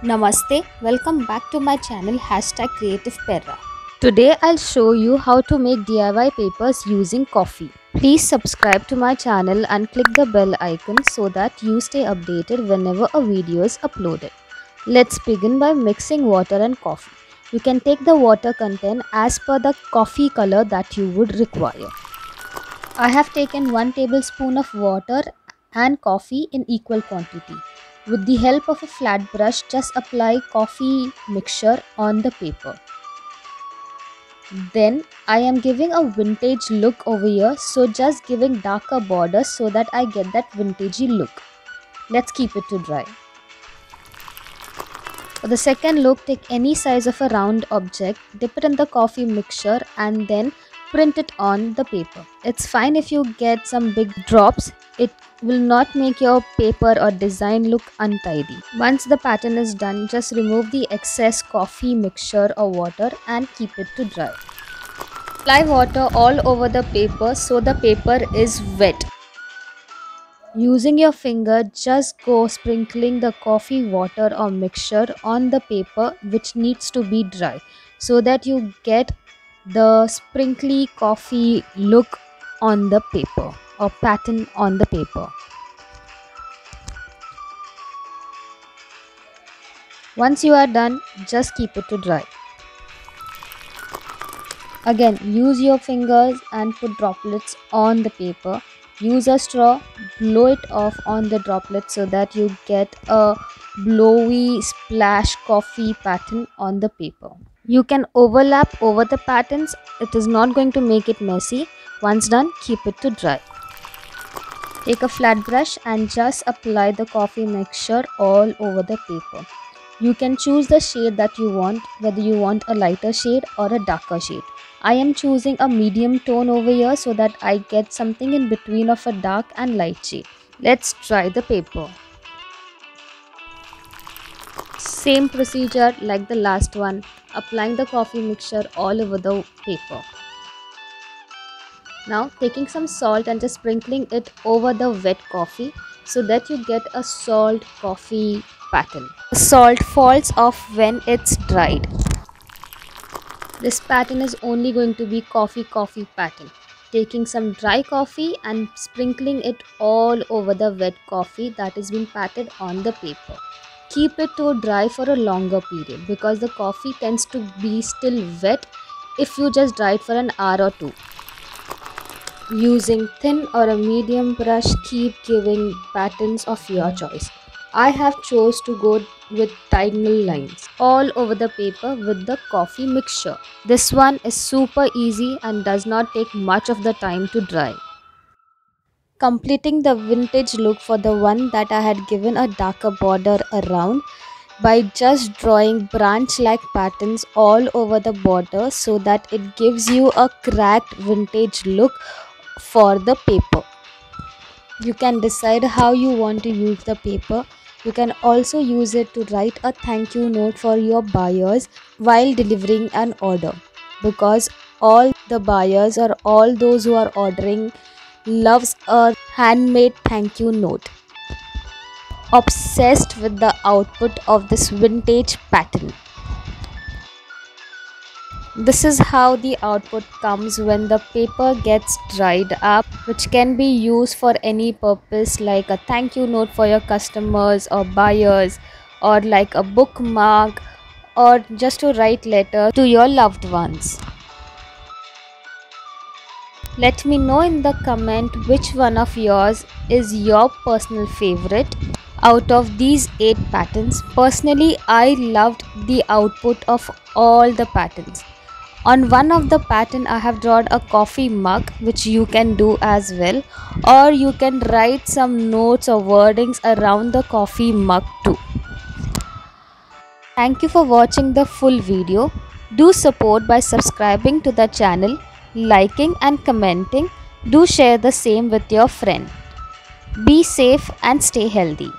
Namaste, welcome back to my channel #CreativePerra. Today I'll show you how to make DIY papers using coffee. Please subscribe to my channel and click the bell icon so that you stay updated whenever a video is uploaded. Let's begin by mixing water and coffee. You can take the water content as per the coffee color that you would require. I have taken 1 tablespoon of water and coffee in equal quantity. With the help of a flat brush, just apply coffee mixture on the paper. Then I am giving a vintage look over here, so just giving darker borders so that I get that vintagey look. Let's keep it to dry. For the second look, take any size of a round object, dip it in the coffee mixture and then print it on the paper. It's fine if you get some big drops. It will not make your paper or design look untidy. Once the pattern is done, just remove the excess coffee mixture or water and keep it to dry. Apply water all over the paper so the paper is wet. Using your finger, just go sprinkling the coffee water or mixture on the paper which needs to be dry so that you get the sprinkly coffee look on the paper or pattern on the paper. Once you are done, just keep it to dry. Again, use your fingers and put droplets on the paper. Use a straw, blow it off on the droplets so that you get a blowy splash coffee pattern on the paper. You can overlap over the patterns. It is not going to make it messy. Once done, keep it to dry. Take a flat brush and just apply the coffee mixture all over the paper. You can choose the shade that you want, whether you want a lighter shade or a darker shade. I am choosing a medium tone over here so that I get something in between of a dark and light shade. Let's try the paper. Same procedure like the last one, applying the coffee mixture all over the paper. Now taking some salt and just sprinkling it over the wet coffee so that you get a salt coffee pattern. The salt falls off when it's dried. This pattern is only going to be coffee pattern. Taking some dry coffee and sprinkling it all over the wet coffee that is being patted on the paper. Keep it to dry for a longer period because the coffee tends to be still wet if you just dry it for an hour or two. Using thin or a medium brush, keep giving patterns of your choice. I have chose to go with diagonal lines all over the paper with the coffee mixture. This one is super easy and does not take much of the time to dry. Completing the vintage look for the one that I had given a darker border around by just drawing branch-like patterns all over the border so that it gives you a cracked vintage look for the paper. You can decide how you want to use the paper. You can also use it to write a thank you note for your buyers while delivering an order, because all the buyers or all those who are ordering loves a handmade thank you note. Obsessed with the output of this vintage pattern. This is how the output comes when the paper gets dried up, which can be used for any purpose like a thank you note for your customers or buyers, or like a bookmark, or just to write letter to your loved ones. Let me know in the comment which one of yours is your personal favorite out of these 8 patterns. Personally, I loved the output of all the patterns. On one of the pattern I have drawn a coffee mug, which you can do as well, or you can write some notes or wordings around the coffee mug too. Thank you for watching the full video. Do support by subscribing to the channel, liking and commenting. Do share the same with your friend. Be safe and stay healthy.